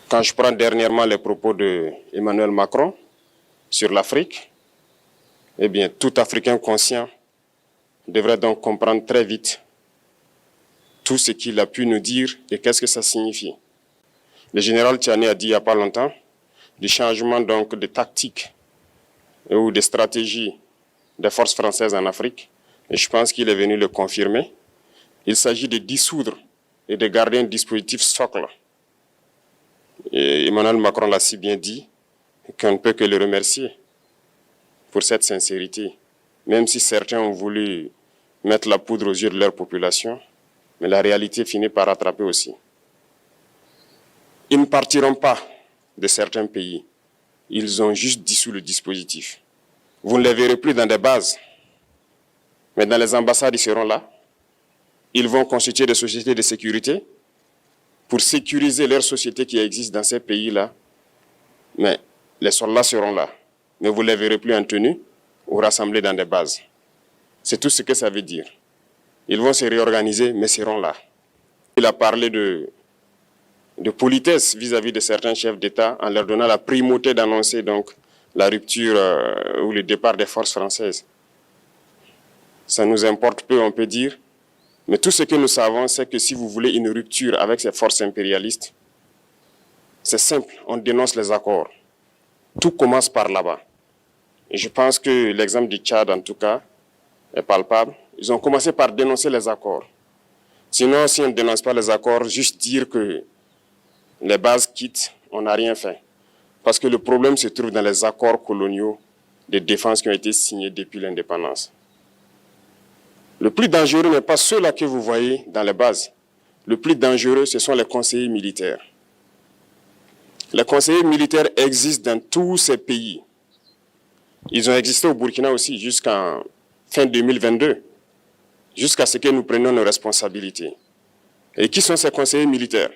Quand je prends dernièrement les propos d'Emmanuel Macron sur l'Afrique, eh bien, tout Africain conscient devrait donc comprendre très vite tout ce qu'il a pu nous dire et qu'est-ce que ça signifie. Le général Tiani a dit il n'y a pas longtemps du changement donc de tactique ou de stratégie des forces françaises en Afrique. Et je pense qu'il est venu le confirmer. Il s'agit de dissoudre et de garder un dispositif socle. Et Emmanuel Macron l'a si bien dit qu'on ne peut que le remercier pour cette sincérité. Même si certains ont voulu mettre la poudre aux yeux de leur population, mais la réalité finit par rattraper aussi. Ils ne partiront pas de certains pays. Ils ont juste dissous le dispositif. Vous ne les verrez plus dans des bases, mais dans les ambassades, ils seront là. Ils vont constituer des sociétés de sécurité pour sécuriser leurs sociétés qui existent dans ces pays-là. Mais les soldats seront là. Mais vous ne les verrez plus en tenue ou rassemblés dans des bases. C'est tout ce que ça veut dire. Ils vont se réorganiser, mais seront là. Il a parlé de politesse vis-à-vis de certains chefs d'État en leur donnant la primauté d'annoncer donc la rupture ou le départ des forces françaises. Ça nous importe peu, on peut dire. Mais tout ce que nous savons, c'est que si vous voulez une rupture avec ces forces impérialistes, c'est simple, on dénonce les accords. Tout commence par là-bas. Et je pense que l'exemple du Tchad, en tout cas, est palpable. Ils ont commencé par dénoncer les accords. Sinon, si on ne dénonce pas les accords, juste dire que les bases quittent, on n'a rien fait. Parce que le problème se trouve dans les accords coloniaux de défense qui ont été signés depuis l'indépendance. Le plus dangereux n'est pas ceux-là que vous voyez dans les bases. Le plus dangereux, ce sont les conseillers militaires. Les conseillers militaires existent dans tous ces pays. Ils ont existé au Burkina aussi jusqu'en fin 2022, jusqu'à ce que nous prenions nos responsabilités. Et qui sont ces conseillers militaires?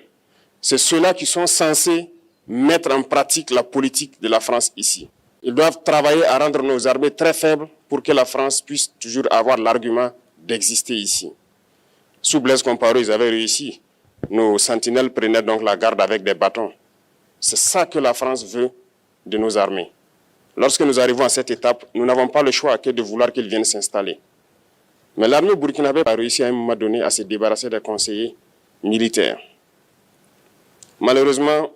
C'est ceux-là qui sont censés mettre en pratique la politique de la France ici. Ils doivent travailler à rendre nos armées très faibles pour que la France puisse toujours avoir l'argument d'exister ici. Sous Blaise Compaoré, ils avaient réussi. Nos sentinelles prenaient donc la garde avec des bâtons. C'est ça que la France veut de nos armées. Lorsque nous arrivons à cette étape, nous n'avons pas le choix que de vouloir qu'ils viennent s'installer. Mais l'armée burkinabé a réussi à un moment donné à se débarrasser des conseillers militaires. Malheureusement,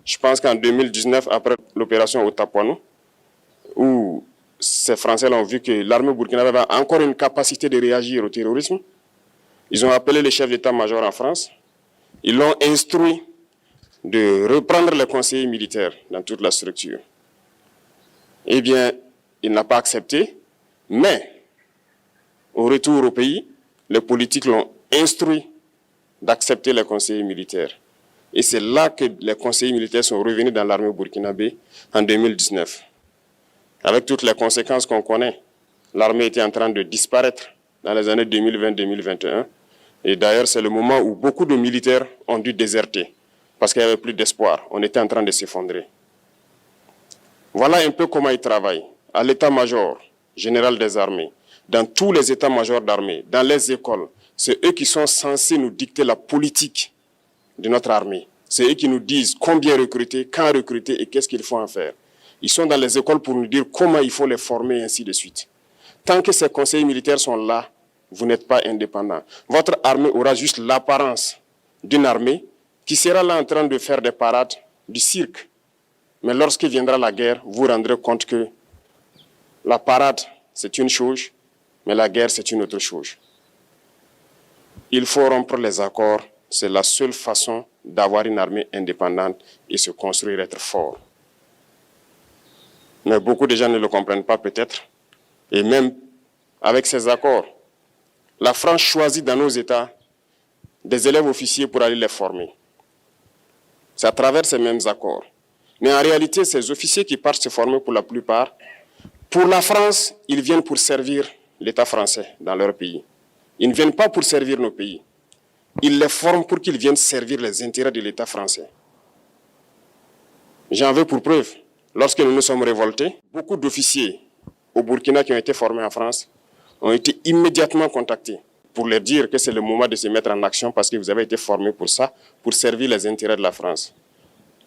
je pense qu'en 2019, après l'opération Otapouanou, où ces Français ont vu que l'armée burkinabé avait encore une capacité de réagir au terrorisme, ils ont appelé le chef d'état-major en France, ils l'ont instruit de reprendre les conseillers militaires dans toute la structure. Eh bien, il n'a pas accepté, mais au retour au pays, les politiques l'ont instruit d'accepter les conseillers militaires. Et c'est là que les conseillers militaires sont revenus dans l'armée burkinabé en 2019. Avec toutes les conséquences qu'on connaît, l'armée était en train de disparaître dans les années 2020-2021. Et d'ailleurs, c'est le moment où beaucoup de militaires ont dû déserter parce qu'il n'y avait plus d'espoir. On était en train de s'effondrer. Voilà un peu comment ils travaillent. À l'état-major général des armées, dans tous les états-majors d'armée, dans les écoles, c'est eux qui sont censés nous dicter la politique de notre armée. C'est eux qui nous disent combien recruter, quand recruter et qu'est-ce qu'il faut en faire. Ils sont dans les écoles pour nous dire comment il faut les former et ainsi de suite. Tant que ces conseillers militaires sont là, vous n'êtes pas indépendant. Votre armée aura juste l'apparence d'une armée qui sera là en train de faire des parades, du cirque. Mais lorsque viendra la guerre, vous vous rendrez compte que la parade, c'est une chose, mais la guerre, c'est une autre chose. Il faut rompre les accords. C'est la seule façon d'avoir une armée indépendante et se construire, être fort. Mais beaucoup de gens ne le comprennent pas peut-être. Et même avec ces accords, la France choisit dans nos États des élèves officiers pour aller les former. C'est à travers ces mêmes accords. Mais en réalité, ces officiers qui partent se former pour la plupart, pour la France, ils viennent pour servir l'État français dans leur pays. Ils ne viennent pas pour servir nos pays. Ils les forment pour qu'ils viennent servir les intérêts de l'État français. J'en veux pour preuve. Lorsque nous nous sommes révoltés, beaucoup d'officiers au Burkina qui ont été formés en France ont été immédiatement contactés pour leur dire que c'est le moment de se mettre en action parce que vous avez été formés pour ça, pour servir les intérêts de la France.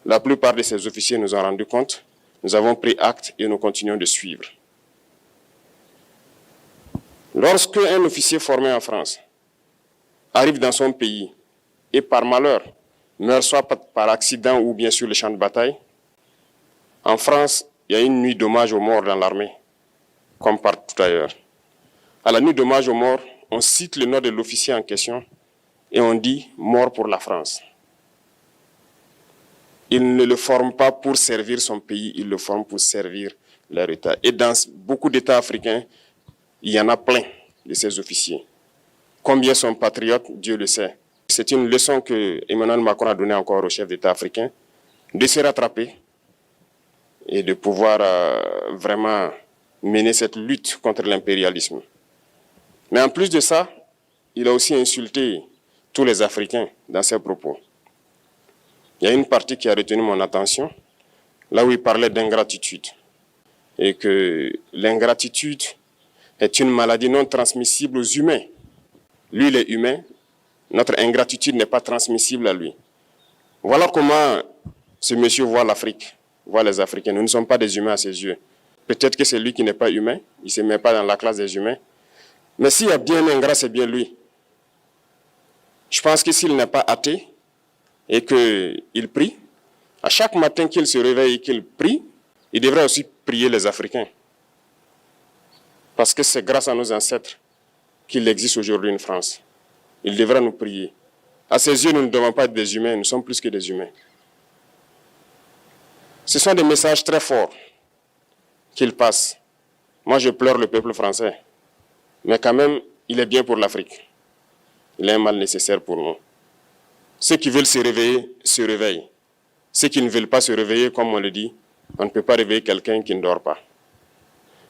La plupart de ces officiers nous ont rendu compte, nous avons pris acte et nous continuons de suivre. Lorsque un officier formé en France arrive dans son pays et par malheur meurt soit par accident ou bien sur le champ de bataille, en France, il y a une nuit d'hommage aux morts dans l'armée, comme partout ailleurs. À la nuit d'hommage aux morts, on cite le nom de l'officier en question et on dit « mort pour la France ». Il ne le forme pas pour servir son pays, il le forme pour servir leur État. Et dans beaucoup d'États africains, il y en a plein de ces officiers. Combien sont patriotes, Dieu le sait. C'est une leçon que Emmanuel Macron a donnée encore aux chefs d'État africains, de se rattraper et de pouvoir vraiment mener cette lutte contre l'impérialisme. Mais en plus de ça, il a aussi insulté tous les Africains dans ses propos. Il y a une partie qui a retenu mon attention, là où il parlait d'ingratitude. Et que l'ingratitude est une maladie non transmissible aux humains. Lui, il est humain, notre ingratitude n'est pas transmissible à lui. Voilà comment ce monsieur voit l'Afrique, voit les Africains. Nous ne sommes pas des humains à ses yeux. Peut-être que c'est lui qui n'est pas humain, il ne se met pas dans la classe des humains. Mais s'il y a bien un ingrat, c'est bien lui. Je pense que s'il n'est pas athée et qu'il prie, à chaque matin qu'il se réveille et qu'il prie, il devrait aussi prier les Africains. Parce que c'est grâce à nos ancêtres qu'il existe aujourd'hui une France. Il devra nous prier. À ses yeux, nous ne devons pas être des humains, nous sommes plus que des humains. Ce sont des messages très forts qu'il passe. Moi, je pleure le peuple français. Mais quand même, il est bien pour l'Afrique. Il est un mal nécessaire pour nous. Ceux qui veulent se réveiller, se réveillent. Ceux qui ne veulent pas se réveiller, comme on le dit, on ne peut pas réveiller quelqu'un qui ne dort pas.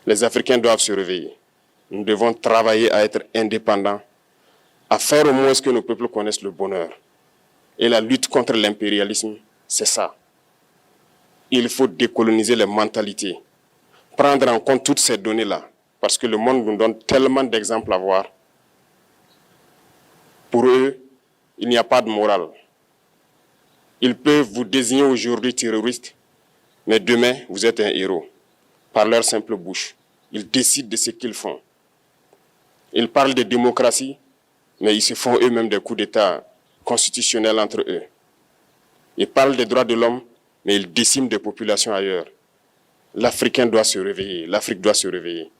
Les Africains doivent se réveiller. Nous devons travailler à être indépendants, à faire au moins ce que nos peuples connaissent le bonheur. Et la lutte contre l'impérialisme, c'est ça. Il faut décoloniser les mentalités, prendre en compte toutes ces données-là, parce que le monde nous donne tellement d'exemples à voir. Pour eux, il n'y a pas de morale. Ils peuvent vous désigner aujourd'hui terroriste, mais demain, vous êtes un héros. Par leur simple bouche, ils décident de ce qu'ils font. Ils parlent de démocratie, mais ils se font eux-mêmes des coups d'État constitutionnels entre eux. Ils parlent des droits de l'homme, mais ils déciment des populations ailleurs. L'Africain doit se réveiller, l'Afrique doit se réveiller.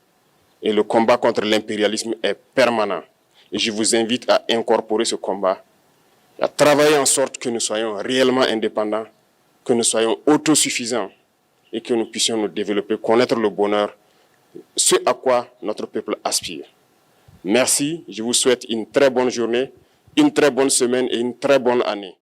Et le combat contre l'impérialisme est permanent. Et je vous invite à incorporer ce combat, à travailler en sorte que nous soyons réellement indépendants, que nous soyons autosuffisants et que nous puissions nous développer, connaître le bonheur, ce à quoi notre peuple aspire. Merci, je vous souhaite une très bonne journée, une très bonne semaine et une très bonne année.